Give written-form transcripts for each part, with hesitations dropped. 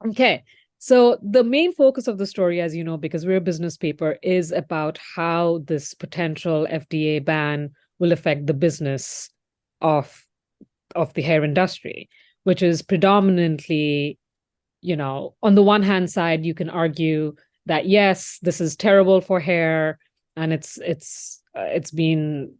Okay. So the main focus of the story, as you know, because we're a business paper, is about how this potential FDA ban will affect the business of the hair industry, which is predominantly, on the one hand side, you can argue that yes, this is terrible for hair, and it's been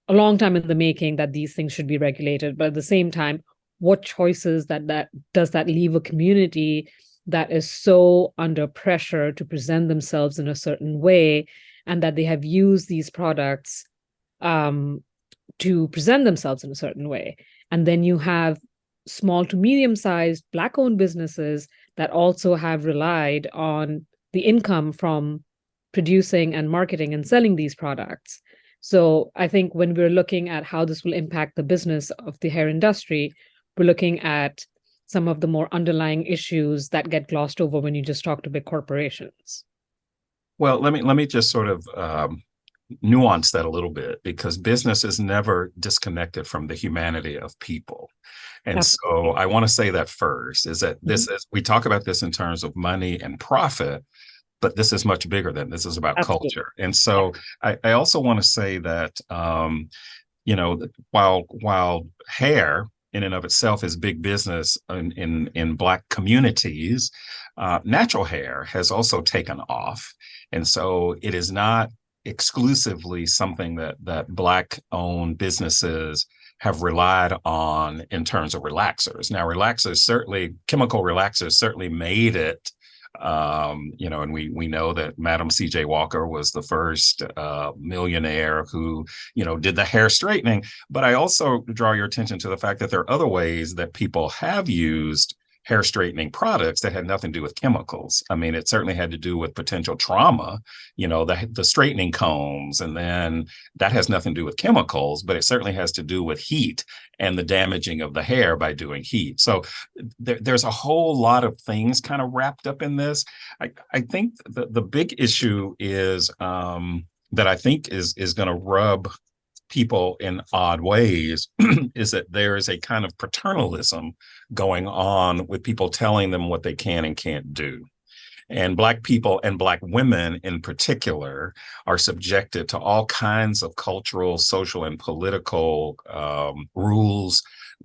a long time in the making that these things should be regulated. But at the same time, what choices that does that leave a community that is so under pressure to present themselves in a certain way, and that they have used these products um, to present themselves in a certain way. And then you have small to medium sized Black owned businesses that also have relied on the income from producing and marketing and selling these products. So I think when we're looking at how this will impact the business of the hair industry, we're looking at some of the more underlying issues that get glossed over when you just talk to big corporations. Well, let me just sort of nuance that a little bit because business is never disconnected from the humanity of people. And so Absolutely. I want to say that first is that Mhm. this is, we talk about this in terms of money and profit, but this is much bigger than this is about Absolutely. culture. And Yeah. so I also want to say that, while hair in and of itself is big business in Black communities, natural hair has also taken off. And so it is not exclusively something that Black owned businesses have relied on in terms of relaxers. Now, chemical relaxers certainly made it, and we know that Madam C.J. Walker was the first millionaire who, did the hair straightening. But I also draw your attention to the fact that there are other ways that people have used hair straightening products that had nothing to do with chemicals. I mean, it certainly had to do with potential trauma, the straightening combs, and then that has nothing to do with chemicals, but it certainly has to do with heat and the damaging of the hair by doing heat. So there's a whole lot of things kind of wrapped up in this. I think the big issue is that I think is going to rub people in odd ways is that there is a kind of paternalism going on with people telling them what they can and can't do. And Black people and Black women in particular are subjected to all kinds of cultural, social, and political rules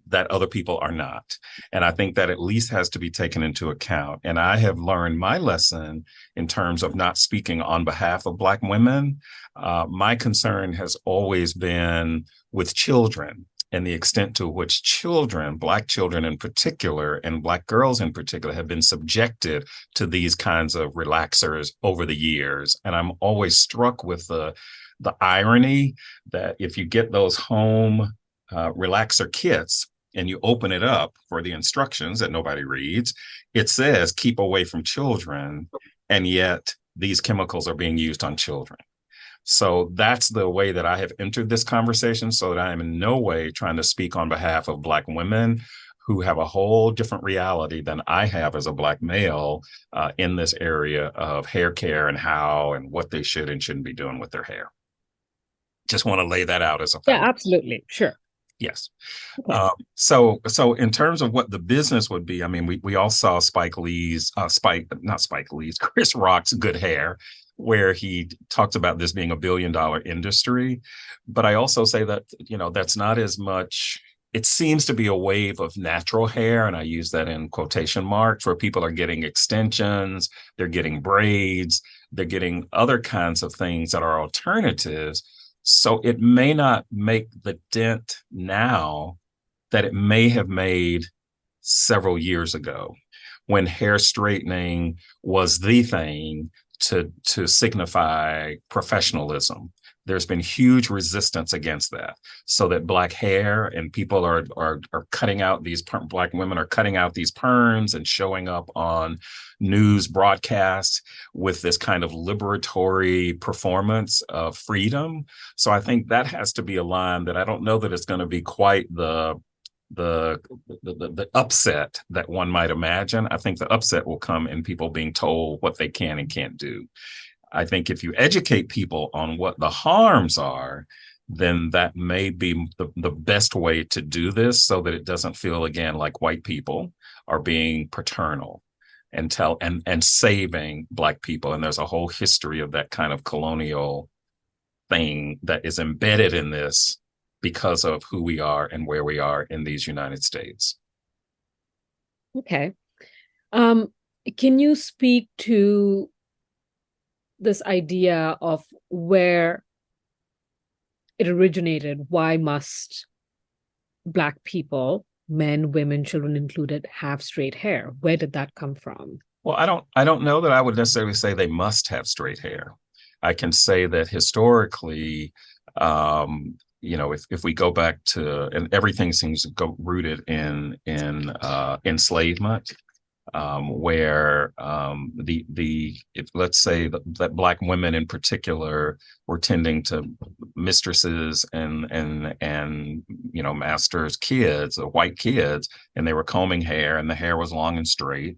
that other people are not. And I think that at least has to be taken into account. And I have learned my lesson in terms of not speaking on behalf of Black women. My concern has always been with children and the extent to which children, Black children in particular, and Black girls in particular, have been subjected to these kinds of relaxers over the years. And I'm always struck with the irony that if you get those home relaxer kits and you open it up for the instructions that nobody reads, it says keep away from children. And yet these chemicals are being used on children. So that's the way that I have entered this conversation, so that I am in no way trying to speak on behalf of Black women who have a whole different reality than I have as a Black male in this area of hair care and how and what they should and shouldn't be doing with their hair. Just want to lay that out as a Yeah, foundation. absolutely. Sure. Yes. Okay. So in terms of what the business would be, I mean, we all saw not Spike Lee's, Chris Rock's Good Hair, where he talks about this being $1 billion industry. But I also say that, that's not as much. It seems to be a wave of natural hair, and I use that in quotation marks, where people are getting extensions, they're getting braids, they're getting other kinds of things that are alternatives. So it may not make the dent now that it may have made several years ago when hair straightening was the thing to signify professionalism. There's been huge resistance against that, so that Black hair and people are cutting out these Black women are cutting out these perms and showing up on news broadcasts with this kind of liberatory performance of freedom. So I think that has to be a line that I don't know that it's going to be quite the upset that one might imagine. I think the upset will come in people being told what they can and can't do. I think if you educate people on what the harms are, then that may be the best way to do this, so that it doesn't feel again like white people are being paternal. and saving Black people. And there's a whole history of that kind of colonial thing that is embedded in this because of who we are and where we are in these United States. Okay. Um, can you speak to this idea of where it originated? Why must Black people, men, women, children included, have straight hair? Where did that come from? Well, I don't know that I would necessarily say they must have straight hair. I can say that historically, if we go back to, and everything seems to go rooted in enslavement, where let's say that Black women in particular were tending to mistresses and masters' kids, white kids, and they were combing hair, and the hair was long and straight,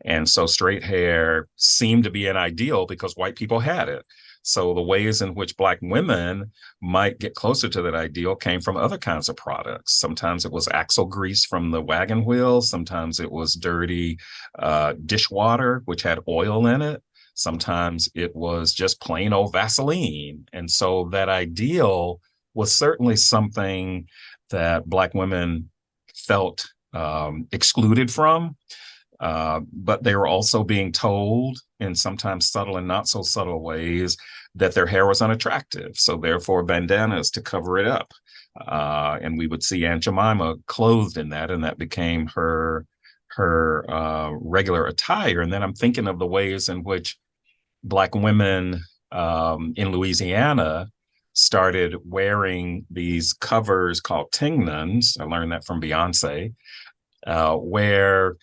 and so straight hair seemed to be an ideal because white people had it. So the ways in which Black women might get closer to that ideal came from other kinds of products. Sometimes it was axle grease from the wagon wheel. Sometimes it was dirty dishwater, which had oil in it. Sometimes it was just plain old Vaseline. And so that ideal was certainly something that Black women felt excluded from. But they were also being told in sometimes subtle and not so subtle ways that their hair was unattractive. So therefore bandanas to cover it up. And we would see Aunt Jemima clothed in that, and that became her regular attire. And then I'm thinking of the ways in which Black women in Louisiana started wearing these covers called tingnans. I learned that from Beyonce, where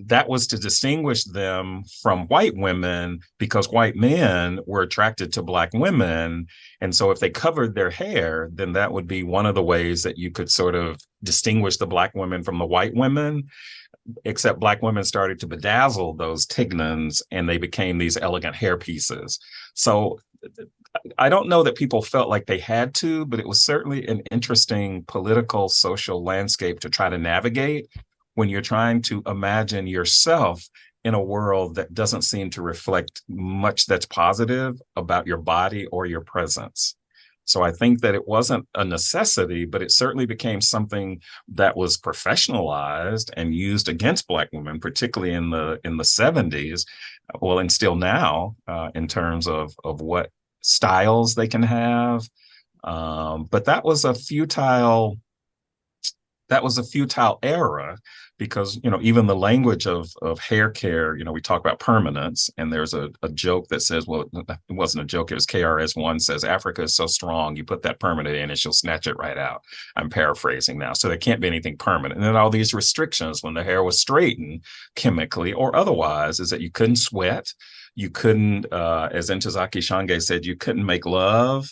that was to distinguish them from white women because white men were attracted to Black women. And so if they covered their hair, then that would be one of the ways that you could sort of distinguish the Black women from the white women, except Black women started to bedazzle those tignons and they became these elegant hair pieces. So I don't know that people felt like they had to, but it was certainly an interesting political, social landscape to try to navigate when you're trying to imagine yourself in a world that doesn't seem to reflect much that's positive about your body or your presence. So I think that it wasn't a necessity, but it certainly became something that was professionalized and used against Black women, particularly in the 70s, well, and still now, in terms of what styles they can have. But that was a futile era because even the language of hair care, we talk about permanence, and there's a joke that says, well, it wasn't a joke, it was KRS-One says Africa is so strong, you put that permanent in and she'll snatch it right out. I'm paraphrasing now. So there can't be anything permanent. And then all these restrictions when the hair was straightened chemically or otherwise is that you couldn't sweat. You couldn't, as Ntozake Shange said, you couldn't make love.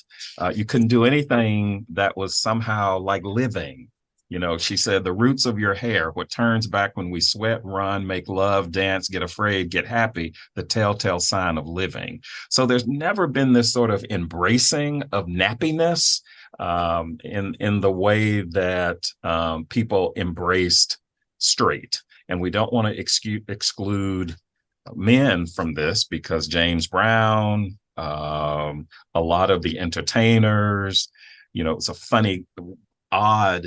You couldn't do anything that was somehow like living. She said, the roots of your hair, what turns back when we sweat, run, make love, dance, get afraid, get happy, the telltale sign of living. So there's never been this sort of embracing of nappiness in the way that people embraced straight. And we don't want to exclude men from this because James Brown, a lot of the entertainers, it's a funny, odd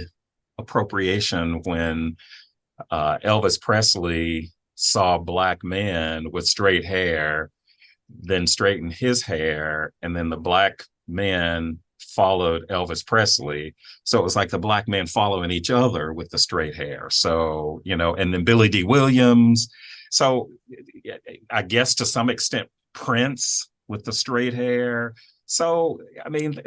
appropriation when Elvis Presley saw Black men with straight hair, then straightened his hair, and then the Black men followed Elvis Presley. So it was like the Black men following each other with the straight hair. So, and then Billy D. Williams. So I guess to some extent, Prince with the straight hair. So, I mean,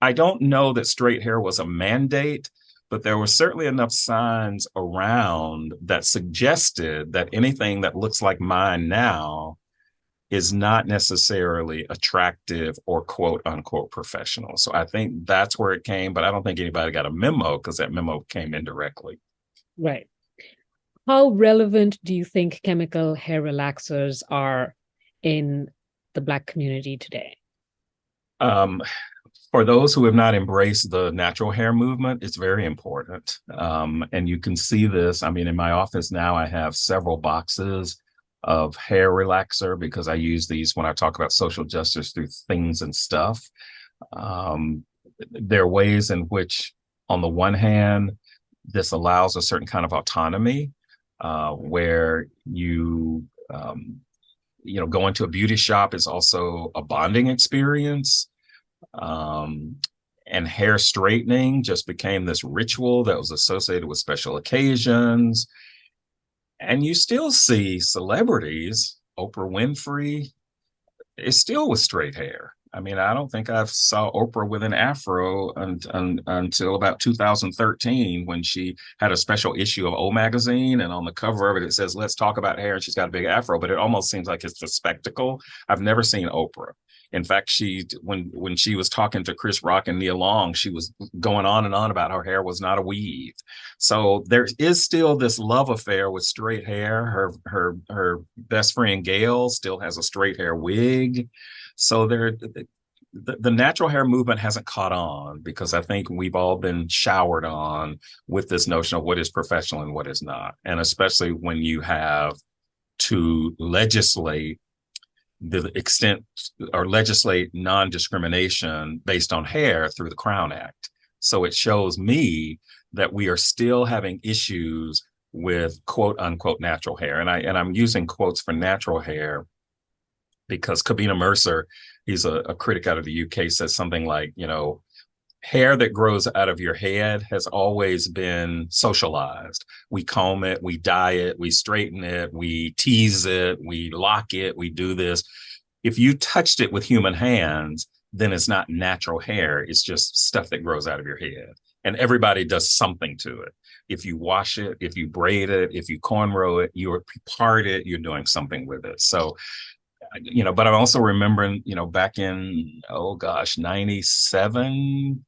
I don't know that straight hair was a mandate, but there were certainly enough signs around that suggested that anything that looks like mine now is not necessarily attractive or quote unquote professional. So I think that's where it came, but I don't think anybody got a memo because that memo came indirectly. Right. How relevant do you think chemical hair relaxers are in the Black community today? For those who have not embraced the natural hair movement, it's very important. And you can see this. I mean, in my office now, I have several boxes of hair relaxer because I use these when I talk about social justice through things and stuff. Um, there are ways in which, on the one hand, this allows a certain kind of autonomy where going to a beauty shop is also a bonding experience. Um, and hair straightening just became this ritual that was associated with special occasions. And you still see celebrities, Oprah Winfrey is still with straight hair. I mean, I don't think I saw Oprah with an afro until about 2013 when she had a special issue of O Magazine. And on the cover of it, it says, "Let's talk about hair." And she's got a big afro, but it almost seems like it's a spectacle. I've never seen Oprah. In fact, when she was talking to Chris Rock and Nia Long, she was going on and on about her hair was not a weave. So there is still this love affair with straight hair. Her best friend Gail still has a straight hair wig. So the natural hair movement hasn't caught on because I think we've all been showered on with this notion of what is professional and what is not. And especially when you have to legislate the extent or legislate non-discrimination based on hair through the Crown Act. So it shows me that we are still having issues with quote unquote natural hair. And I'm using quotes for natural hair because Kabina Mercer, he's a critic out of the UK, says something like, hair that grows out of your head has always been socialized. We comb it, we dye it, we straighten it, we tease it, we lock it, we do this. If you touched it with human hands, then it's not natural hair. It's just stuff that grows out of your head. And everybody does something to it. If you wash it, if you braid it, if you cornrow it, you part it, you're doing something with it. So but I'm also remembering, back in, oh gosh, 97,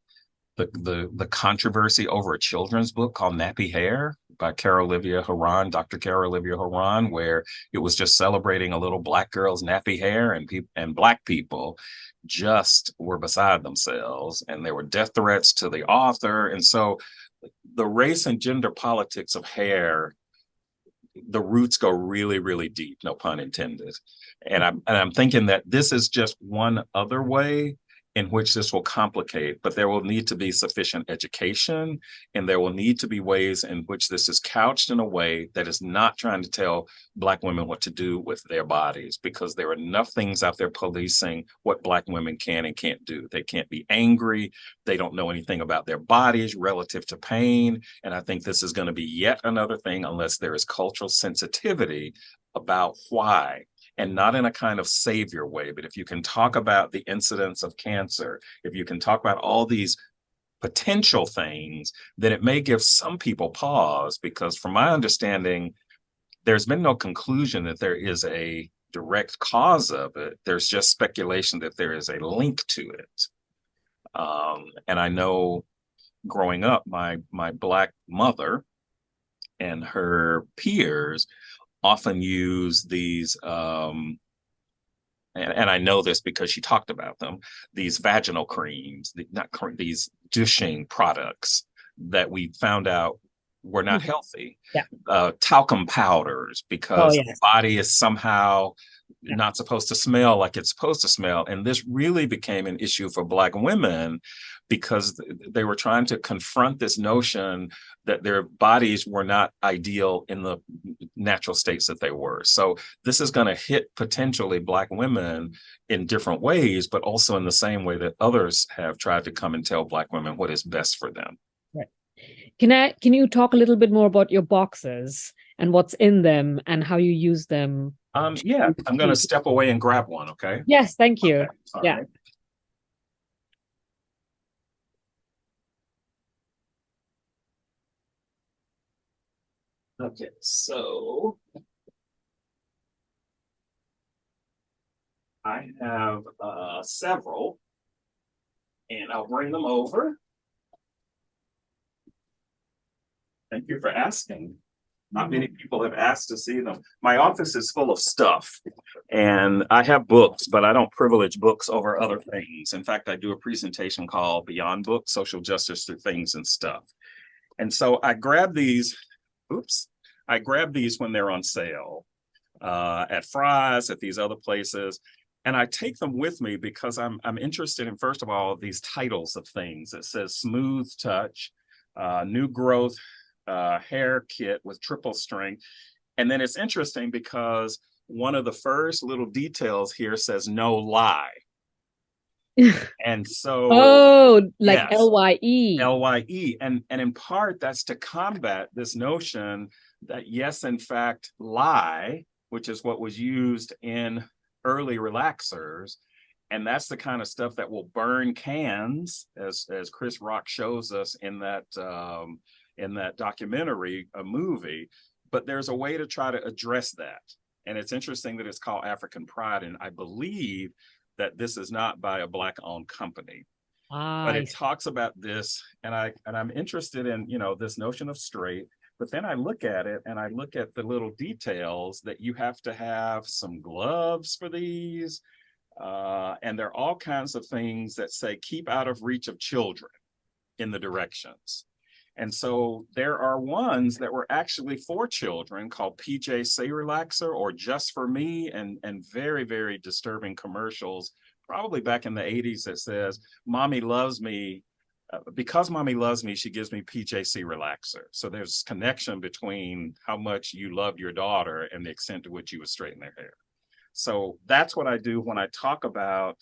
the controversy over a children's book called Nappy Hair by Dr. Cara Olivia Haran, where it was just celebrating a little black girl's nappy hair, and black people just were beside themselves, and there were death threats to the author. And so the race and gender politics of hair, the roots go really, really deep, no pun intended. And I'm thinking that this is just one other way in which this will complicate, but there will need to be sufficient education, and there will need to be ways in which this is couched in a way that is not trying to tell Black women what to do with their bodies, because there are enough things out there policing what Black women can and can't do. They can't be angry. They don't know anything about their bodies relative to pain. And I think this is going to be yet another thing, unless there is cultural sensitivity about why, and not in a kind of savior way. But if you can talk about the incidence of cancer, if you can talk about all these potential things, then it may give some people pause, because from my understanding, there's been no conclusion that there is a direct cause of it. There's just speculation that there is a link to it. And I know growing up, my Black mother and her peers often use these, and I know this because she talked about them, these vaginal creams, these douching products that we found out were not healthy. Yeah. Talcum powders, Oh, because yeah. the body is somehow Yeah. not supposed to smell like it's supposed to smell. And this really became an issue for Black women because they were trying to confront this notion that their bodies were not ideal in the natural states that they were. So this is going to hit potentially Black women in different ways, but also in the same way that others have tried to come and tell Black women what is best for them. Right. Can you talk a little bit more about your boxes and what's in them and how you use them? Yeah, I'm going to step away and grab one. Okay. Yes, thank you. Okay. Yeah. Right. Okay, so I have several, and I'll bring them over. Thank you for asking. Not many people have asked to see them. My office is full of stuff, and I have books, but I don't privilege books over other things. In fact, I do a presentation called Beyond Books, Social Justice Through Things and Stuff. And so I grab these, oops, I grab these when they're on sale at Fry's, at these other places. And I take them with me because I'm interested in, first of all, these titles of things. It says Smooth Touch, New Growth hair kit with triple strength. And then it's interesting because one of the first little details here says no lie. And so, Oh, like yes, LYE. LYE. And in part, that's to combat this notion that, yes, in fact, lie, which is what was used in early relaxers. And that's the kind of stuff that will burn cans, as Chris Rock shows us in that documentary, a movie. But there's a way to try to address that. And it's interesting that it's called African Pride. And I believe that this is not by a Black-owned company, but I it talks about this, and I'm interested in, this notion of straight. But then I look at it and I look at the little details that you have to have some gloves for these, and there are all kinds of things that say keep out of reach of children in the directions. And so there are ones that were actually for children called PJC Relaxer or Just for Me, and very, very disturbing commercials, probably back in the 80s, that says, Mommy loves me. Because mommy loves me, she gives me PJC Relaxer. So there's connection between how much you loved your daughter and the extent to which you would straighten their hair. So that's what I do when I talk about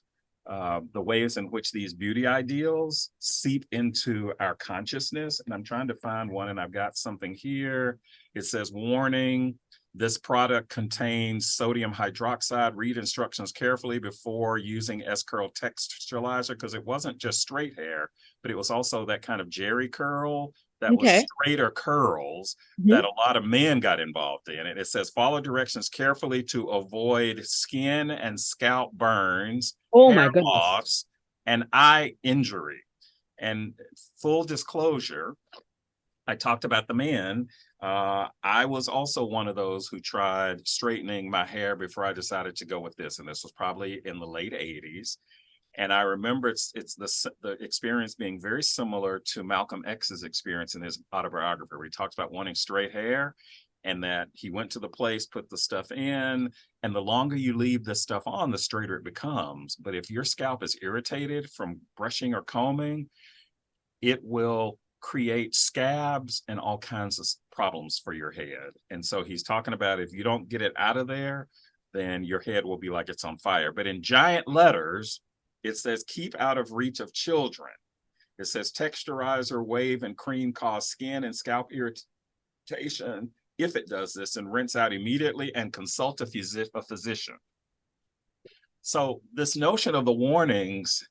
the ways in which these beauty ideals seep into our consciousness. And I'm trying to find one, and I've got something here. It says, warning, this product contains sodium hydroxide. Read instructions carefully before using S-curl texturizer, because it wasn't just straight hair, but it was also that kind of jerry curl that was okay. straighter curls that Mhm. a lot of men got involved in. And it says, follow directions carefully to avoid skin and scalp burns, Oh hair my goodness. loss, and eye injury. And full disclosure, I talked about the men. I was also one of those who tried straightening my hair before I decided to go with this. And this was probably in the late 80s. And I remember it's the experience being very similar to Malcolm X's experience in his autobiography, where he talks about wanting straight hair and that he went to the place, put the stuff in, and the longer you leave this stuff on, the straighter it becomes. But if your scalp is irritated from brushing or combing, it will create scabs and all kinds of problems for your head. And so he's talking about if you don't get it out of there, then your head will be like it's on fire. But in giant letters, it says keep out of reach of children. It says texturizer, wave, and cream cause skin and scalp irritation if it does this, and rinse out immediately and consult a physician. So this notion of the warnings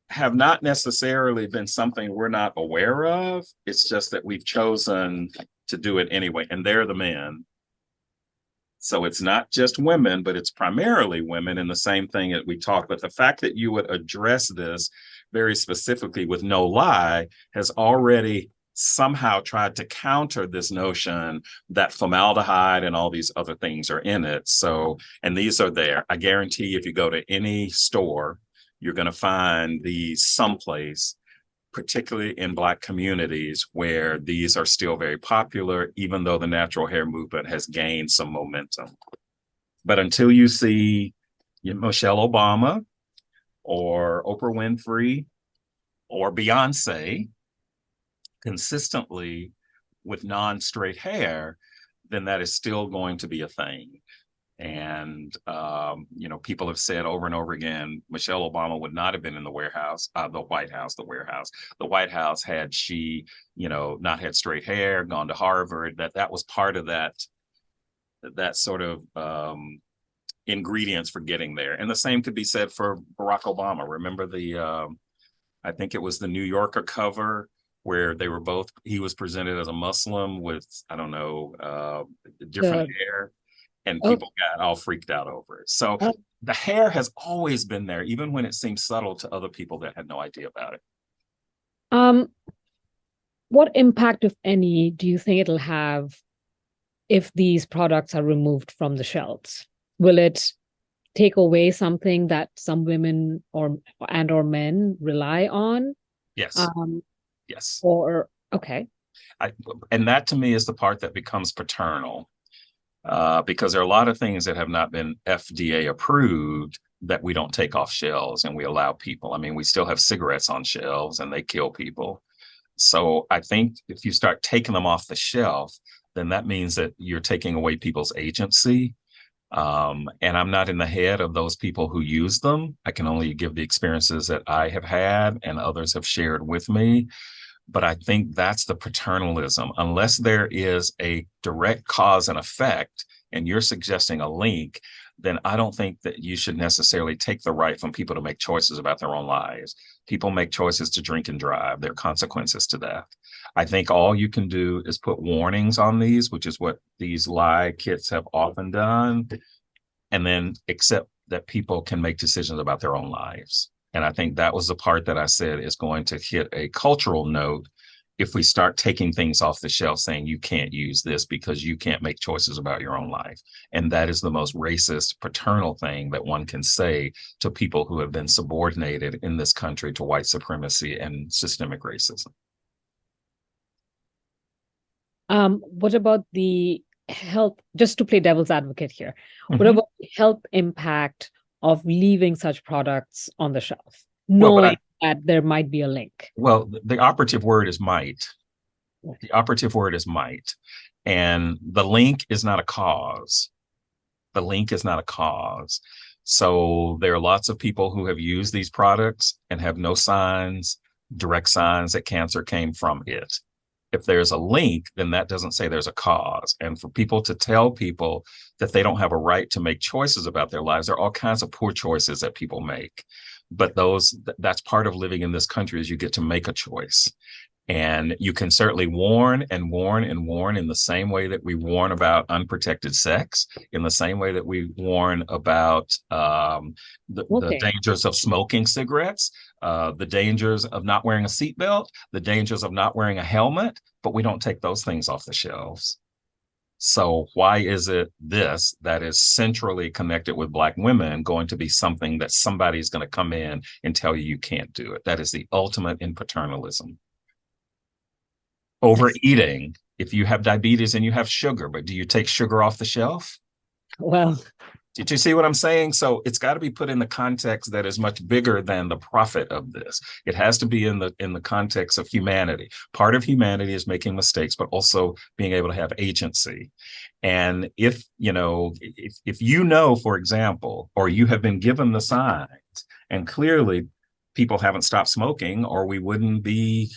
have not necessarily been something we're not aware of. It's just that we've chosen to do it anyway. And they're the men. So it's not just women, but it's primarily women. And the same thing that we talked. But the fact that you would address this very specifically with no lie has already somehow tried to counter this notion that formaldehyde and all these other things are in it. So, and these are there. I guarantee if you go to any store, you're going to find these someplace, particularly in Black communities, where these are still very popular, even though the natural hair movement has gained some momentum. But until you see Michelle Obama or Oprah Winfrey or Beyonce consistently with non-straight hair, then that is still going to be a thing. And people have said over and over again, Michelle Obama would not have been in the White House, the White House had she, not had straight hair, gone to Harvard. That was part of that sort of ingredients for getting there. And the same could be said for Barack Obama. Remember I think it was the New Yorker cover where he was presented as a Muslim with, I don't know, different The hair, and oh, people got all freaked out over it. So oh, the hair has always been there, even when it seemed subtle to other people that had no idea about it. um, what impact, if any, do you think it'll have if these products are removed from the shelves? Will it take away something that some women or men rely on? Yes. Um, Yes. or okay. I, and that to me is the part that becomes paternal, because there are a lot of things that have not been FDA approved that we don't take off shelves and we allow people. I mean, we still have cigarettes on shelves and they kill people. So I think if you start taking them off the shelf, then that means that you're taking away people's agency. And I'm not in the head of those people who use them. I can only give the experiences that I have had and others have shared with me. But I think that's the paternalism. Unless there is a direct cause and effect, and you're suggesting a link, then I don't think that you should necessarily take the right from people to make choices about their own lives. People make choices to drink and drive. There are consequences to that. I think all you can do is put warnings on these, which is what these lie kits have often done, and then accept that people can make decisions about their own lives. And I think that was the part that I said is going to hit a cultural note if we start taking things off the shelf saying you can't use this because you can't make choices about your own life. And that is the most racist, paternal thing that one can say to people who have been subordinated in this country to white supremacy and systemic racism. What about the health, just to play devil's advocate here, what Mm-hmm. about the health impact of leaving such products on the shelf, Well, but knowing that there might be a link? the operative word is might. The operative word is might. And the link is not a cause. The link is not a cause. So there are lots of people who have used these products and have no signs, direct signs that cancer came from it. If there's a link, then that doesn't say there's a cause. And for people to tell people that they don't have a right to make choices about their lives, there are all kinds of poor choices that people make. But that's part of living in this country is you get to make a choice. And you can certainly warn and warn and warn in the same way that we warn about unprotected sex, in the same way that we warn about the Okay. dangers of smoking cigarettes, the dangers of not wearing a seatbelt, the dangers of not wearing a helmet, but we don't take those things off the shelves. So why is it this that is centrally connected with Black women going to be something that somebody's going to come in and tell you can't do it? That is the ultimate in paternalism. I see. Overeating. If you have diabetes and you have sugar, but do you take sugar off the shelf? Well, Did you see what I'm saying? So it's got to be put in the context that is much bigger than the profit of this. It has to be in the context of humanity. Part of humanity is making mistakes, but also being able to have agency. And if you know, for example, or you have been given the signs, and clearly people haven't stopped smoking, or we wouldn't be,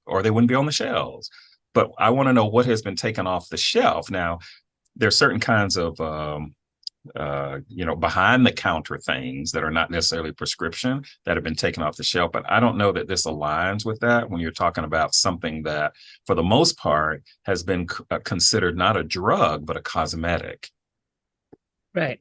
or they wouldn't be on the shelves. But I want to know what has been taken off the shelf. Now, there's certain kinds of behind the counter things that are not necessarily prescription that have been taken off the shelf. But I don't know that this aligns with that when you're talking about something that, for the most part, has been considered not a drug, but a cosmetic. right,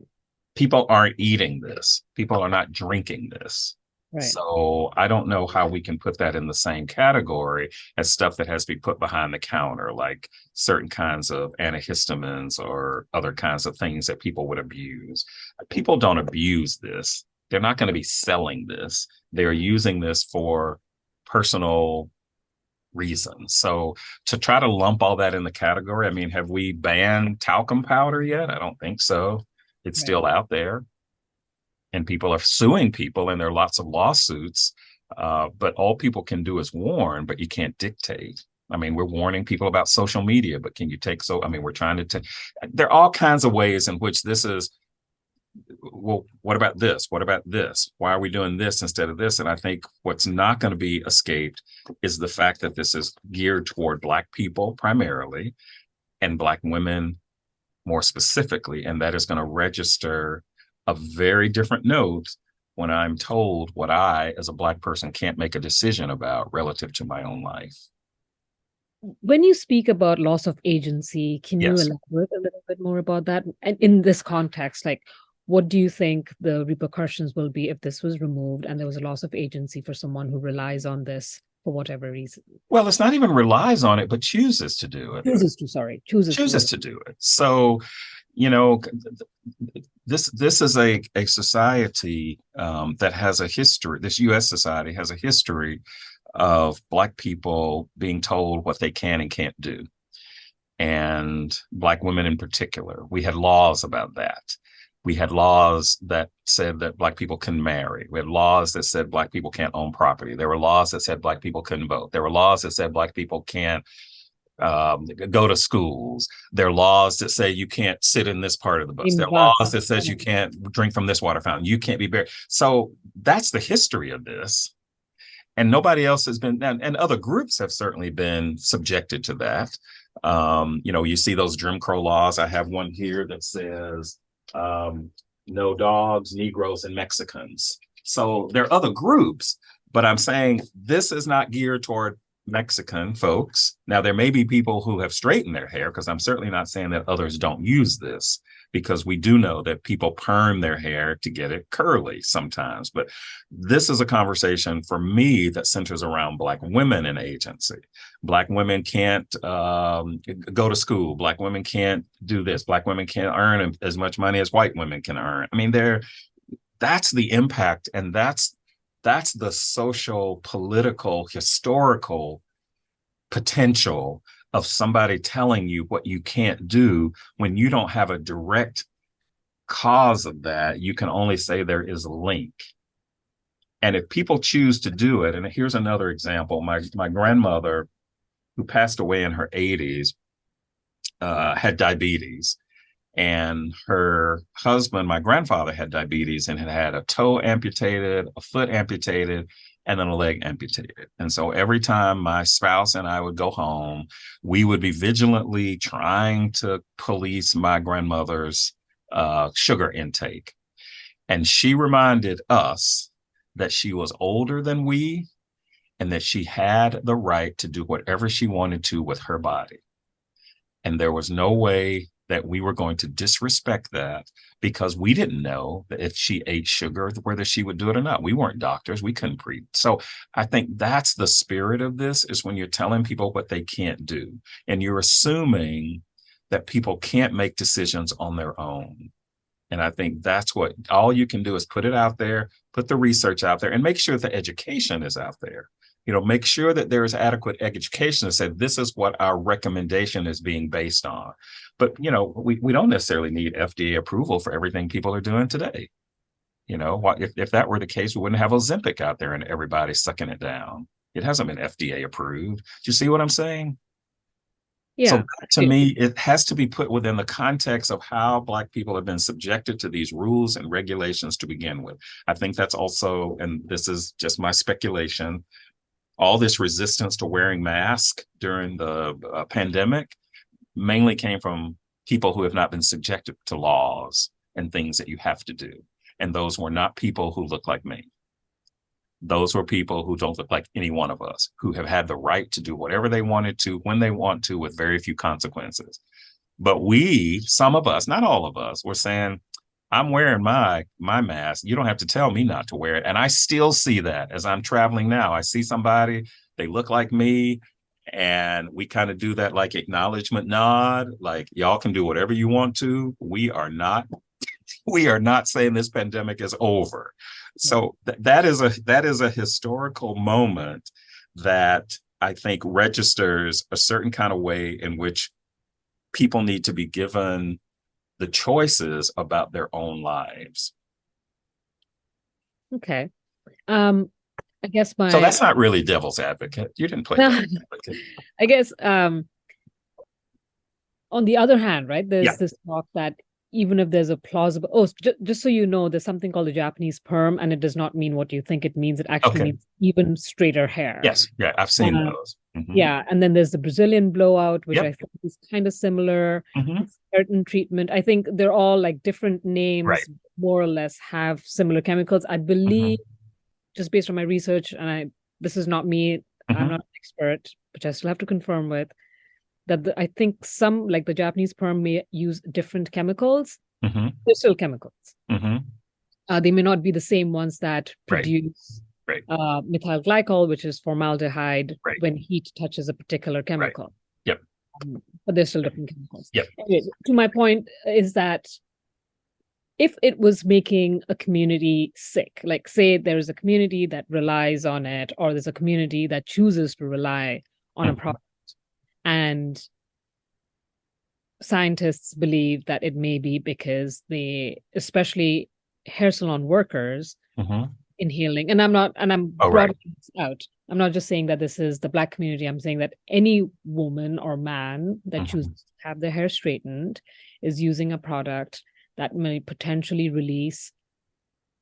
People aren't eating this. People are not drinking this. right. So I don't know how we can put that in the same category as stuff that has to be put behind the counter, like certain kinds of antihistamines or other kinds of things that people would abuse. People don't abuse this. They're not going to be selling this. They're using this for personal reasons. So to try to lump all that in the category, I mean, have we banned talcum powder yet? I don't think so. It's Right. still out there and people are suing people and there are lots of lawsuits. But all people can do is warn, but you can't dictate. I mean, we're warning people about social media, but can you I mean, we're trying to there are all kinds of ways in which this is, well, what about this? What about this? Why are we doing this instead of this? And I think what's not going to be escaped is the fact that this is geared toward Black people primarily and Black women more specifically. And that is going to register a very different note when I'm told what I, as a Black person, can't make a decision about relative to my own life. When you speak about loss of agency, can you Yes. elaborate a little bit more about that? And in this context, like, what do you think the repercussions will be if this was removed and there was a loss of agency for someone who relies on this for whatever reason. Well, it's not even relies on it, but chooses to do it. Chooses to do Chooses it. to do it. So, you know, this is a society that has a history. This U.S. society has a history of Black people being told what they can and can't do, and Black women in particular. We had laws about that. We had laws that said that Black people can marry. We had laws that said Black people can't own property. There were laws that said Black people couldn't vote. There were laws that said Black people can't go to schools. There are laws that say you can't sit in this part of the bus. In There are laws that says you can't drink from this water fountain. You can't be buried. So that's the history of this. And nobody else has been, and other groups have certainly been subjected to that. You see those Jim Crow laws. I have one here that says no dogs, Negroes, and Mexicans. So there are other groups, but I'm saying this is not geared toward Mexican folks. Now, there may be people who have straightened their hair, because I'm certainly not saying that others don't use this, because we do know that people perm their hair to get it curly sometimes. But this is a conversation for me that centers around Black women in agency. Black women can't go to school. Black women can't do this. Black women can't earn as much money as white women can earn. I mean, that's the impact, and that's the social, political, historical potential of somebody telling you what you can't do when you don't have a direct cause of that. You can only say there is a link. And if people choose to do it, and here's another example, my grandmother, who passed away in her 80s, had diabetes. And her husband, my grandfather, had diabetes and had a toe amputated, a foot amputated, and then a leg amputated. And so every time my spouse and I would go home, we would be vigilantly trying to police my grandmother's sugar intake. And she reminded us that she was older than we, and that she had the right to do whatever she wanted to with her body. And there was no way that we were going to disrespect that, because we didn't know that if she ate sugar, whether she would do it or not. We weren't doctors. We couldn't So I think that's the spirit of this, is when you're telling people what they can't do, and you're assuming that people can't make decisions on their own. And I think that's what all you can do is put it out there, put the research out there, and make sure the education is out there. Make sure that there is adequate education to say this is what our recommendation is being based on. But, we don't necessarily need FDA approval for everything people are doing today. If that were the case, we wouldn't have Ozempic out there and everybody sucking it down. It hasn't been FDA approved. Do you see what I'm saying? Yeah. So to me, it has to be put within the context of how Black people have been subjected to these rules and regulations to begin with. I think that's also, and this is just my speculation, all this resistance to wearing masks during the pandemic mainly came from people who have not been subjected to laws and things that you have to do. And those were not people who look like me. Those were people who don't look like any one of us, who have had the right to do whatever they wanted to, when they want to, with very few consequences. But some of us, not all of us, were saying, I'm wearing my mask. You don't have to tell me not to wear it. And I still see that as I'm traveling now. I see somebody, they look like me, and we kind of do that like acknowledgement nod, like y'all can do whatever you want to. We are not saying this pandemic is over. So that is a historical moment that I think registers a certain kind of way in which people need to be given the choices about their own lives. Okay. I guess so that's not really devil's advocate. You didn't play devil's advocate. I guess on the other hand, right, there's this talk that even if there's a plausible, just so you know, there's something called the Japanese perm, and it does not mean what you think it means. It actually means even straighter hair. Yes, yeah, I've seen those. Mm-hmm. Yeah, and then there's the Brazilian blowout, which I think is kind of similar. Certain treatment. I think they're all like different names, more or less have similar chemicals. I believe, just based on my research, and this is not me, I'm not an expert, which I still have to confirm with, that I think some, like the Japanese perm, may use different chemicals. They're still chemicals. They may not be the same ones that produce Right. methyl glycol, which is formaldehyde, Right. when heat touches a particular Right. chemical. Yep. But there's still different chemicals. Yep. Anyway, to my point is that if it was making a community sick, like say there's a community that relies on it, or there's a community that chooses to rely on a Mhm. product, and scientists believe that it may be because they, especially hair salon workers, Mhm. inhaling, and I'm Oh, right. broadening this out. I'm not just saying that this is the Black community. I'm saying that any woman or man that chooses Mhm. to have their hair straightened is using a product that may potentially release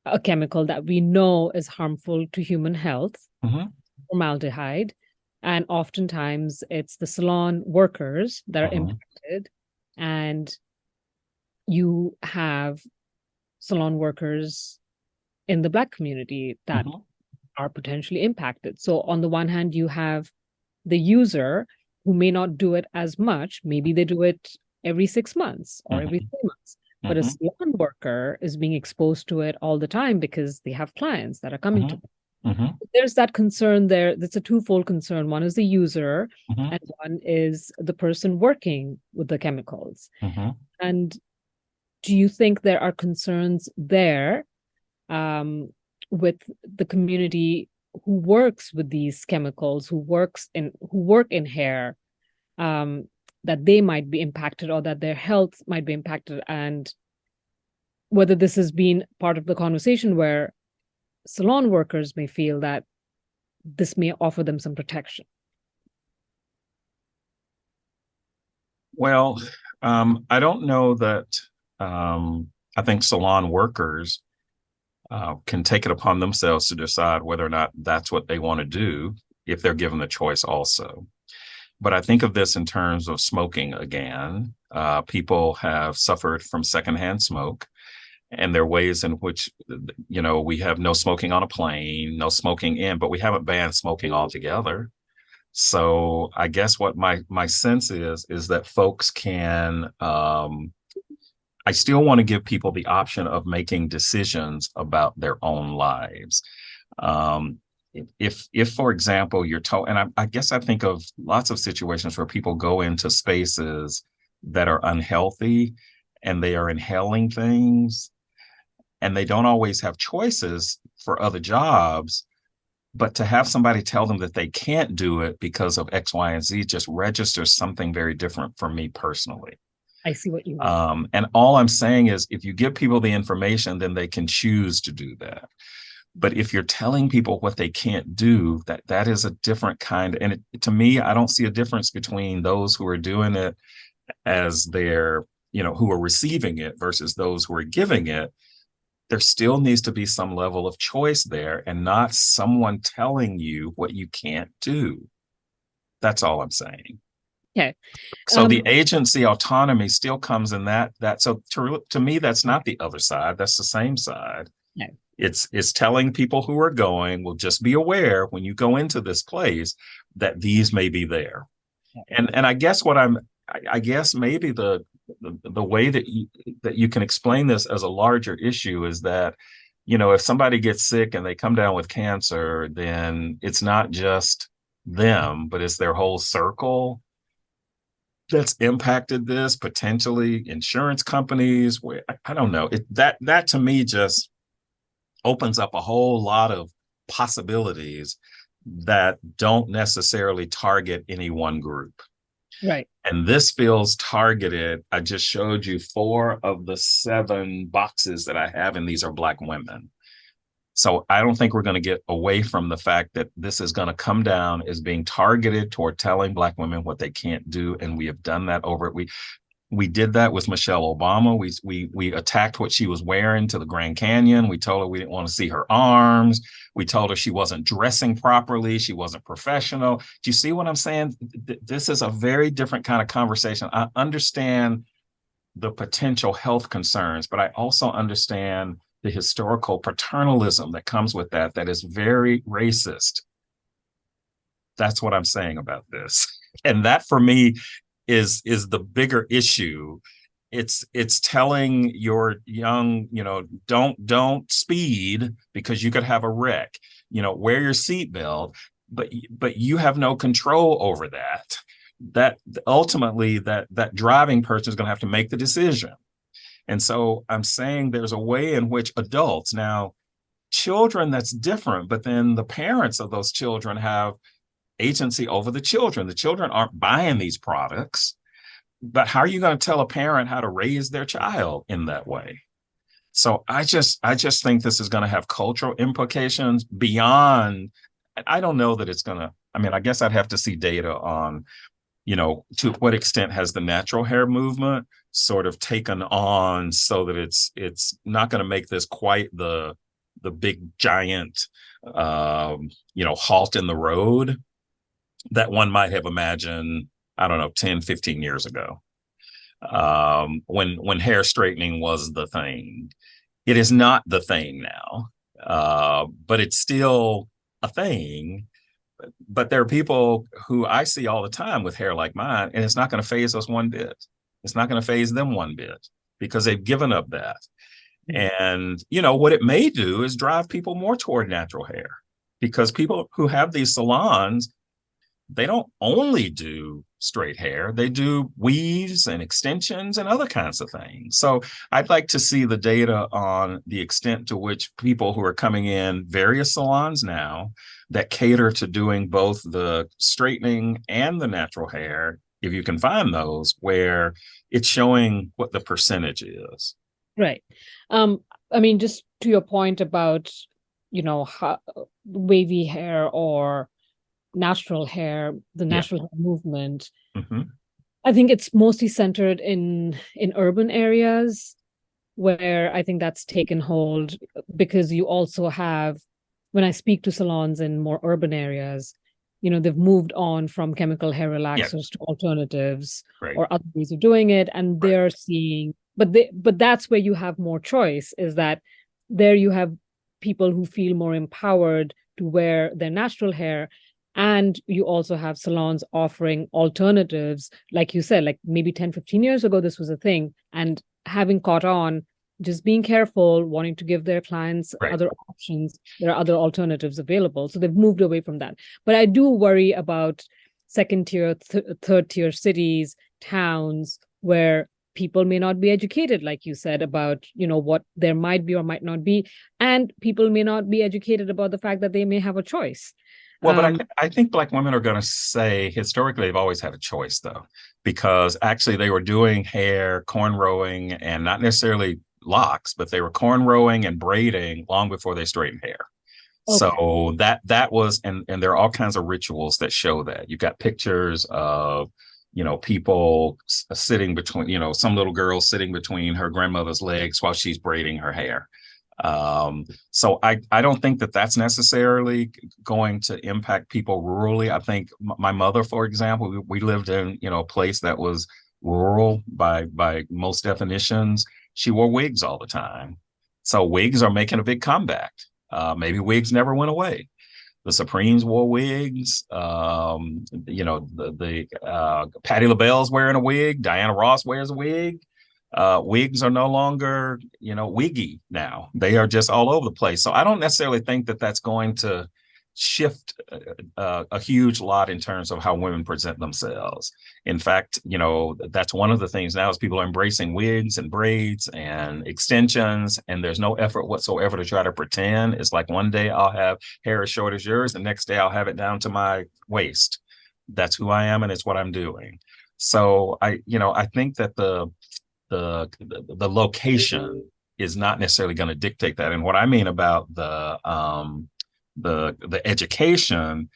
a chemical that we know is harmful to human health, Mhm. formaldehyde. And oftentimes it's the salon workers that are Mhm. impacted. And you have salon workers in the Black community that Mhm. are potentially impacted. So, on the one hand, you have the user who may not do it as much. Maybe they do it every 6 months or every Mhm. 3 months. But a Mhm. salon worker is being exposed to it all the time because they have clients that are coming to Mhm. them. Mhm. There's that concern there. That's a twofold concern. One is the user, Mhm. and one is the person working with the chemicals. Mhm. And do you think there are concerns there, um, with the community who works with these chemicals, who work in hair, um, that they might be impacted or that their health might be impacted, and whether this has been part of the conversation where salon workers may feel that this may offer them some protection? Well, I don't know that. I think salon workers can take it upon themselves to decide whether or not that's what they want to do if they're given the choice also. But I think of this in terms of smoking again. People have suffered from secondhand smoke, and there are ways in which, we have no smoking on a plane, no smoking in, but we haven't banned smoking altogether. So I guess what my sense is that folks can I still want to give people the option of making decisions about their own lives. Um, if for example you're told, and I guess I think of lots of situations where people go into spaces that are unhealthy and they are inhaling things and they don't always have choices for other jobs, but to have somebody tell them that they can't do it because of X, Y, and Z just registers something very different for me personally. I see what you mean. And all I'm saying is if you give people the information, then they can choose to do that. But if you're telling people what they can't do, that is a different kind. And to me, I don't see a difference between those who are doing it as they're, who are receiving it versus those who are giving it. There still needs to be some level of choice there and not someone telling you what you can't do. That's all I'm saying. Okay. So Um, the agency autonomy still comes in that. So to me, that's not the other side. That's the same side. no. It's telling people who are going, well, just be aware when you go into this place that these may be there. And I guess I guess maybe the way that you can explain this as a larger issue is that, if somebody gets sick and they come down with cancer, then it's not just them, but it's their whole circle that's impacted this, potentially insurance companies. Where I don't know. That to me just opens up a whole lot of possibilities that don't necessarily target any one group. Right. And this feels targeted. I just showed you 4 of the 7 boxes that I have, and these are Black women. So I don't think we're going to get away from the fact that this is going to come down as being targeted toward telling Black women what they can't do. And we have done that over it. We did that with Michelle Obama. We attacked what she was wearing to the Grand Canyon. We told her we didn't want to see her arms. We told her she wasn't dressing properly. She wasn't professional. Do you see what I'm saying? This is a very different kind of conversation. I understand the potential health concerns, but I also understand the historical paternalism that comes with that is very racist. That's what I'm saying about this. And that for me is the bigger issue. It's telling your young, don't speed because you could have a wreck. wear your seatbelt, but you have no control over that. That ultimately that driving person is going to have to make the decision. And so I'm saying there's a way in which adults now, children, that's different, but then the parents of those children have agency over the children. The children aren't buying these products, but how are you going to tell a parent how to raise their child in that way? So I just think this is going to have cultural implications beyond. I don't know that it's going to. I mean, I guess I'd have to see data on, to what extent has the natural hair movement sort of taken on so that it's not going to make this quite the big giant halt in the road that one might have imagined, I don't know, 10, 15 years ago, when hair straightening was the thing. It is not the thing now, but it's still a thing. But there are people who I see all the time with hair like mine, and it's not going to phase us one bit. It's not going to phase them one bit because they've given up that. And, what it may do is drive people more toward natural hair, because people who have these salons, they don't only do straight hair, they do weaves and extensions and other kinds of things. So I'd like to see the data on the extent to which people who are coming in various salons now that cater to doing both the straightening and the natural hair, if you can find those, where it's showing what the percentage is. Right. I mean, just to your point about, how, wavy hair or natural hair, the Yeah. natural hair movement, Mm-hmm. I think it's mostly centered in urban areas where I think that's taken hold, because you also have, when I speak to salons in more urban areas, they've moved on from chemical hair Yeah. relaxers to alternatives Right. or other ways of doing it. And Right. they're seeing, but that's where you have more choice, is that there you have people who feel more empowered to wear their natural hair. And you also have salons offering alternatives. Like you said, like maybe 10, 15 years ago, this was a thing. And having caught on, just being careful, wanting to give their clients Right. other options. There are other alternatives available. So they've moved away from that. But I do worry about second tier, third tier cities, towns, where people may not be educated, like you said, about, what there might be or might not be. And people may not be educated about the fact that they may have a choice. Well, but Um, I think Black women are going to say historically they've always had a choice, though, because actually they were doing hair, cornrowing, and not necessarily locks, but they were cornrowing and braiding long before they straightened hair. okay. So that was, and there are all kinds of rituals that show that. You've got pictures of, people sitting between, some little girl sitting between her grandmother's legs while she's braiding her hair. So I don't think that that's necessarily going to impact people rurally. I think my mother, for example, we lived in, a place that was rural by most definitions. She wore wigs all the time. So wigs are making a big comeback. Maybe wigs never went away. The Supremes wore wigs. The Patti LaBelle's wearing a wig. Diana Ross wears a wig. Wigs are no longer, wiggy now. They are just all over the place. So I don't necessarily think that that's going to shift a huge lot in terms of how women present themselves. In fact, that's one of the things now is people are embracing wigs and braids and extensions, and there's no effort whatsoever to try to pretend. It's like one day I'll have hair as short as yours, the next day I'll have it down to my waist. That's who I am, and it's what I'm doing. So I think that the location is not necessarily going to dictate that. And what I mean about the education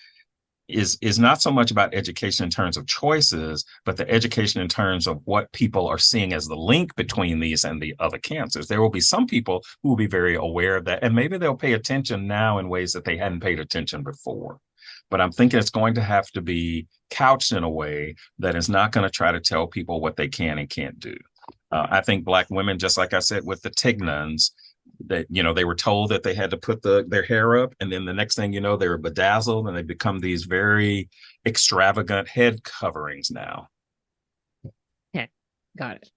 is not so much about education in terms of choices, but the education in terms of what people are seeing as the link between these and the other cancers. There will be some people who will be very aware of that, and maybe they'll pay attention now in ways that they hadn't paid attention before. But I'm thinking it's going to have to be couched in a way that is not going to try to tell people what they can and can't do. I think Black women, just like I said with the Tignans, that they were told that they had to put their hair up, and then the next thing you know, they were bedazzled, and they become these very extravagant head coverings now. Yeah, got it.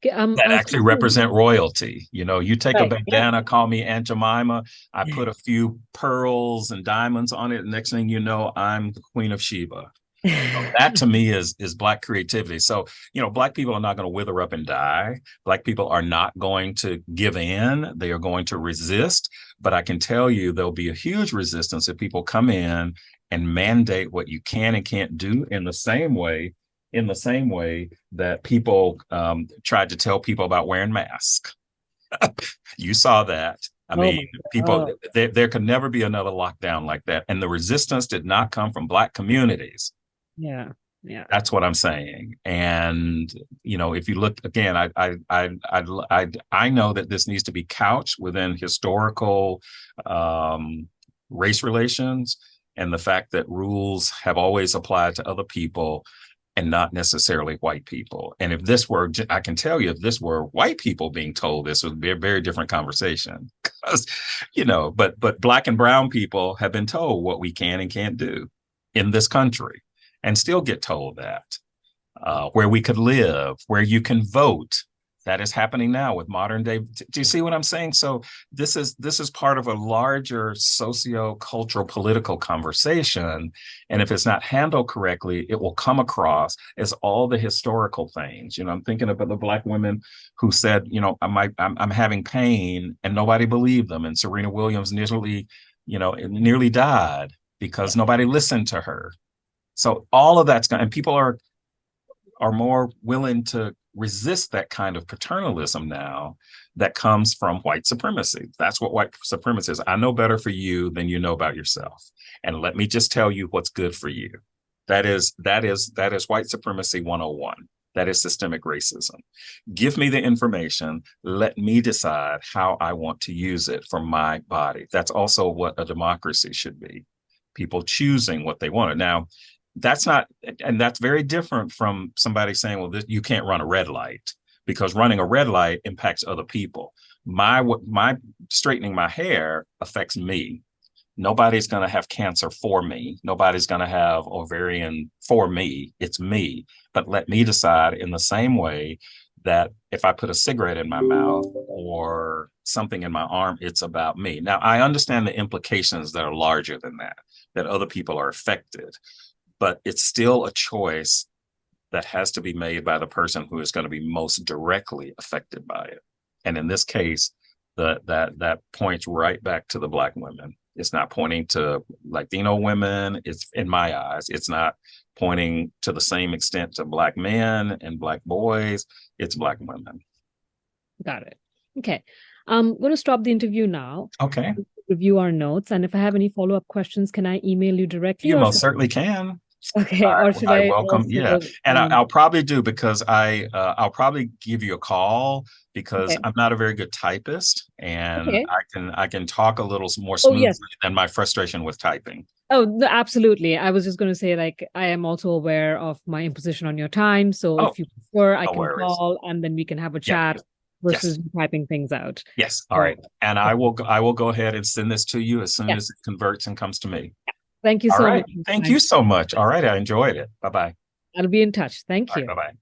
Okay, that I was actually thinking, represent royalty. You know, you take a right, yeah. bandana, call me Aunt Jemima. I put a few pearls and diamonds on it. Next thing you know, I'm the Queen of Sheba. That to me is Black creativity. So, you know, Black people are not going to wither up and die. Black people are not going to give in. They are going to resist. But I can tell you there'll be a huge resistance if people come in and mandate what you can and can't do in the same way that people tried to tell people about wearing masks. You saw that. I Oh mean, my people, God. there could never be another lockdown like that. And the resistance did not come from Black communities. Yeah. Yeah. That's what I'm saying. And you know, if you look again, I know that this needs to be couched within historical um, race relations and the fact that rules have always applied to other people and not necessarily white people. And if this were, I can tell you, if this were white people being told this, would be a very different conversation. Because, you know, but Black and brown people have been told what we can and can't do in this country and still get told that where we could live, where you can vote. That is happening now with modern day. Do you see what I'm saying? So this is part of a larger socio-cultural political conversation. And if it's not handled correctly, it will come across as all the historical things. You know, I'm thinking about the Black women who said, you know, I'm having pain, and nobody believed them. And Serena Williams nearly died Yeah. because nobody listened to her. So all of that's going, and people are more willing to resist that kind of paternalism now that comes from white supremacy. That's what white supremacy is. I know better for you than you know about yourself. And let me just tell you what's good for you. That is white supremacy 101. That is systemic racism. Give me the information. Let me decide how I want to use it for my body. That's also what a democracy should be. People choosing what they want. Now, that's not, and that's very different from somebody saying, well, you can't run a red light because running a red light impacts other people. My straightening my hair affects me. Nobody's going to have cancer for me. Nobody's going to have ovarian for me. It's me. But let me decide in the same way that if I put a cigarette in my mouth or something in my arm, it's about me. Now, I understand the implications that are larger than that, that other people are affected, but it's still a choice that has to be made by the person who is going to be most directly affected by it. And in this case, that points right back to the Black women. It's not pointing to Latino women. It's, in my eyes, it's not pointing to the same extent to Black men and Black boys. It's Black women. Got it. Okay. I'm going to stop the interview now. Okay. Review our notes. And if I have any follow-up questions, can I email you directly You or most should certainly can. okay, or should I I welcome, yeah, also and I'll probably do because I'll probably give you a call because okay. I'm not a very good typist, and Okay. I can talk a little more Oh smoothly yes. than my frustration with typing. Oh, no, absolutely. I was just going to say, like, I am also aware of my imposition on your time. So Oh, if you prefer, I no can worries. call and then we can have a Yeah. chat Yes. versus you typing things out. Yes. All So right. And I will go ahead and send this to you as soon yeah, as it converts and comes to me. thank you All so right. much. Thank you so much. All right. I enjoyed it. Bye bye. I'll be in touch. All Thank right. you. Bye bye.